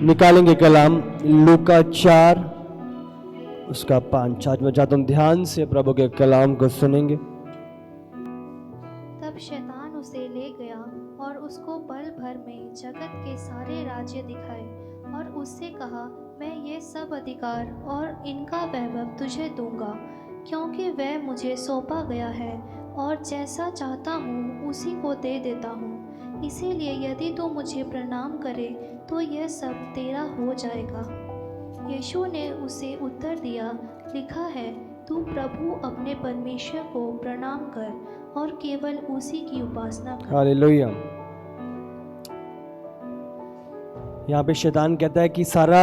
निकालेंगे कलाम लूका 4 उसका 5। आज मैं चाहता हूं ध्यान से प्रभु के कलाम को सुनेंगे। तब शैतान उसे ले गया और उसको पल भर में जगत के सारे राज्य दिखाए और उससे कहा, मैं ये सब अधिकार और इनका वैभव तुझे दूंगा, क्योंकि वह मुझे सौंपा गया है और जैसा चाहता हूँ उसी को दे देता हूँ। इसीलिए यदि तू मुझे प्रणाम करे तो यह सब तेरा हो जाएगा। यीशु ने उसे उत्तर दिया, लिखा है, तू प्रभु अपने परमेश्वर को प्रणाम कर और केवल उसी की उपासना कर। हालेलुया। यहाँ पे शैतान कहता है कि सारा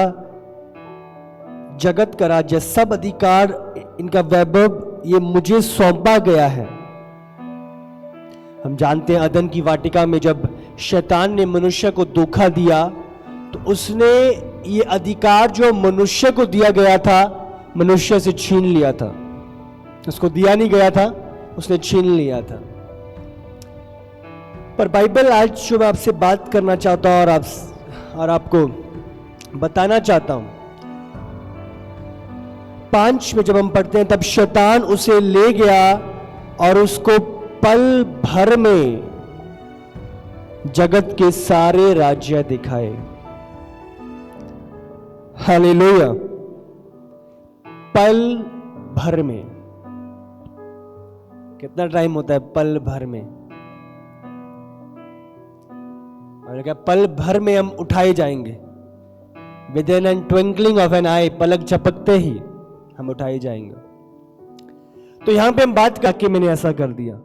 जगत का राज्य, सब अधिकार, इनका वैभव ये मुझे सौंपा गया है। हम जानते हैं अदन की वाटिका में जब शैतान ने मनुष्य को धोखा दिया तो उसने ये अधिकार जो मनुष्य को दिया गया था मनुष्य से छीन लिया था। उसको दिया नहीं गया था, उसने छीन लिया था। पर बाइबल आज जो मैं आपसे बात करना चाहता हूं और आपको बताना चाहता हूं, 5 में जब हम पढ़ते हैं, तब शैतान उसे ले गया और उसको पल भर में जगत के सारे राज्य दिखाए। हालेलुया। पल भर में। कितना टाइम होता है पल भर में? और क्या पल भर में हम उठाए जाएंगे? Within an twinkling of an eye, पलक झपकते ही हम उठाए जाएंगे। तो यहां पे हम बात करके मैंने ऐसा कर दिया।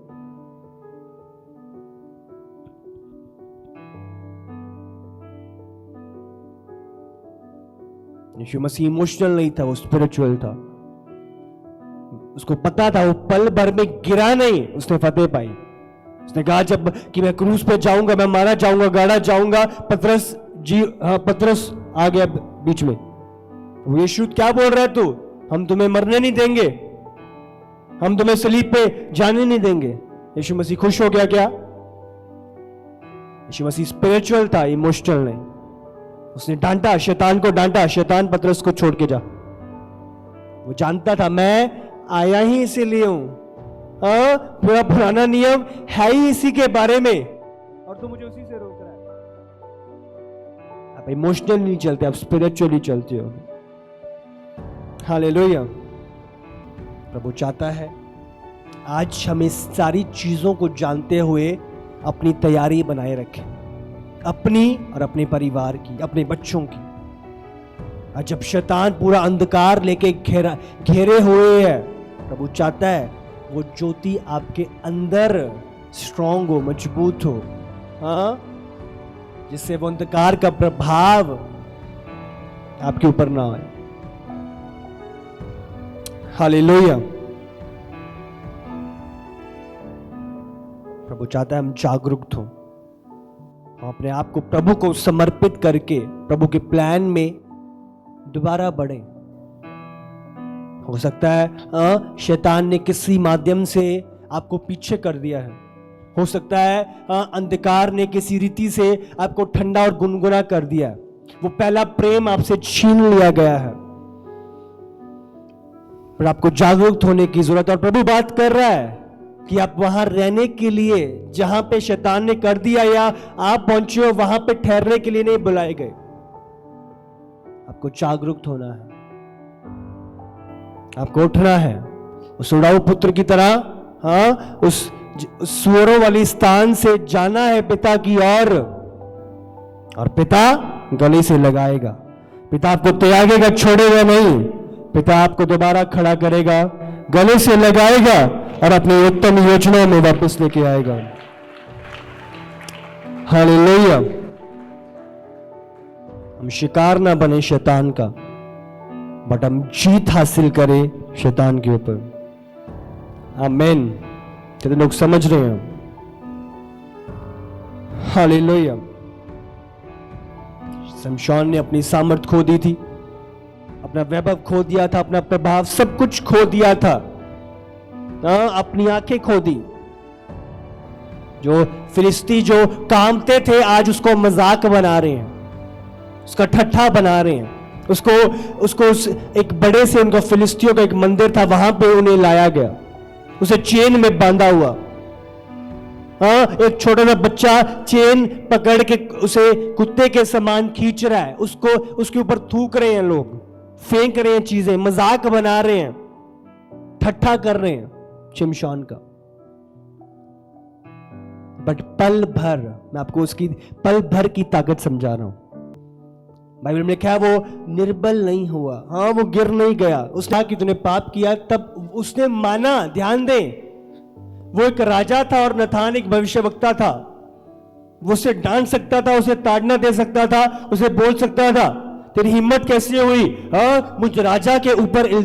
यीशु मसीह इमोशनल नहीं था, वो स्पिरिचुअल था। उसको पता था वो पल भर में गिरा नहीं, उसने फतेह पाई। उसने कहा जब कि मैं क्रूस पे जाऊंगा, मैं मारा जाऊंगा, गाड़ा जाऊंगा। पतरस आ गया बीच में। वो यीशु क्या बोल रहा है तू? हम तुम्हें मरने नहीं देंगे, हम तुम्हें सलीब पे जाने नहीं देंगे। यीशु मसीह खुश हो गया क्या? यीशु मसीह स्पिरिचुअल था, इमोशनल नहीं। उसने डांटा, शैतान को डांटा, शैतान पतरस को छोड़ के जा। वो जानता था मैं आया ही इसीलिए हूं, पूरा पुराना नियम है ही इसी के बारे में, और तू मुझे उसी से रोक रहा है। आप इमोशनल नहीं चलते, आप स्पिरिचुअली चलते हो। हालेलुया। प्रभु चाहता है आज हम इस सारी चीजों को जानते हुए अपनी तैयारी बनाए रखें, अपनी और अपने परिवार की, अपने बच्चों की। आज जब शैतान पूरा अंधकार लेके घेरे हुए है, प्रभु चाहता है वो ज्योति आपके अंदर स्ट्रांग हो, मजबूत हो, हाँ, जिससे वो अंधकार का प्रभाव आपके ऊपर ना आए। हालेलुया। प्रभु चाहता है हम जागरूक हो, हम अपने आप को प्रभु को समर्पित करके प्रभु के प्लान में दोबारा बढ़े। हो सकता है शैतान ने किसी माध्यम से आपको पीछे कर दिया है। हो सकता है अंधकार ने किसी रीति से आपको ठंडा और गुनगुना कर दिया है। वो पहला प्रेम आपसे छीन लिया गया है, पर आपको जागरूक होने की जरूरत है। और प्रभु बात कर रहा है कि आप वहां रहने के लिए, जहां पे शैतान ने कर दिया या आप पहुंचे हो, वहां पे ठहरने के लिए नहीं बुलाए गए। आपको जागरूक होना है, आपको उठना है उस उड़ाऊ पुत्र की तरह, हाँ, उस सुअरों वाली स्थान से जाना है पिता की ओर, और पिता गले से लगाएगा। पिता आपको त्यागेगा, छोड़ेगा नहीं। पिता आपको दोबारा खड़ा करेगा, गले से लगाएगा और अपनी उत्तम योजना में वापस लेके आएगा। हालेलुया। हम शिकार ना बने शैतान का, बट हम जीत हासिल करें शैतान के ऊपर। आमीन। कितने लोग समझ रहे हैं? हालेलुया। शमशोन ने अपनी सामर्थ खो दी थी, अपना वैभव खो दिया था, अपना प्रभाव, सब कुछ खो दिया था, अपनी आंखें खो दी। जो फिलिस्ती जो कामते थे आज उसको मजाक बना रहे हैं। उसका ठट्ठा बना रहे हैं, उसको एक बड़े से उनका फिलिस्तियों का एक मंदिर था, वहां पे उन्हें लाया गया, उसे चेन में बांधा हुआ। हाँ, एक छोटा सा बच्चा चेन पकड़ के उसे कुत्ते के समान खींच रहा है, उसके ऊपर थूक रहे हैं लोग, फेंक रहे हैं चीजें, मजाक बना रहे हैं, ठट्ठा कर रहे हैं शिमशोन का। बट पल भर, मैं आपको उसकी पल भर की ताकत समझा रहा हूं। बाइबल में लिखा है वो निर्बल नहीं हुआ, हाँ वो गिर नहीं गया। उसने कहा कि तूने पाप किया, तब उसने माना। ध्यान दे, वो एक राजा था और नथान एक भविष्यवक्ता था। वो उसे डांट सकता था, उसे ताड़ना दे सकता था, उसे बोल सकता था तेरी हिम्मत कैसे हुई, हाँ मुझ राजा के ऊपर इल्जाम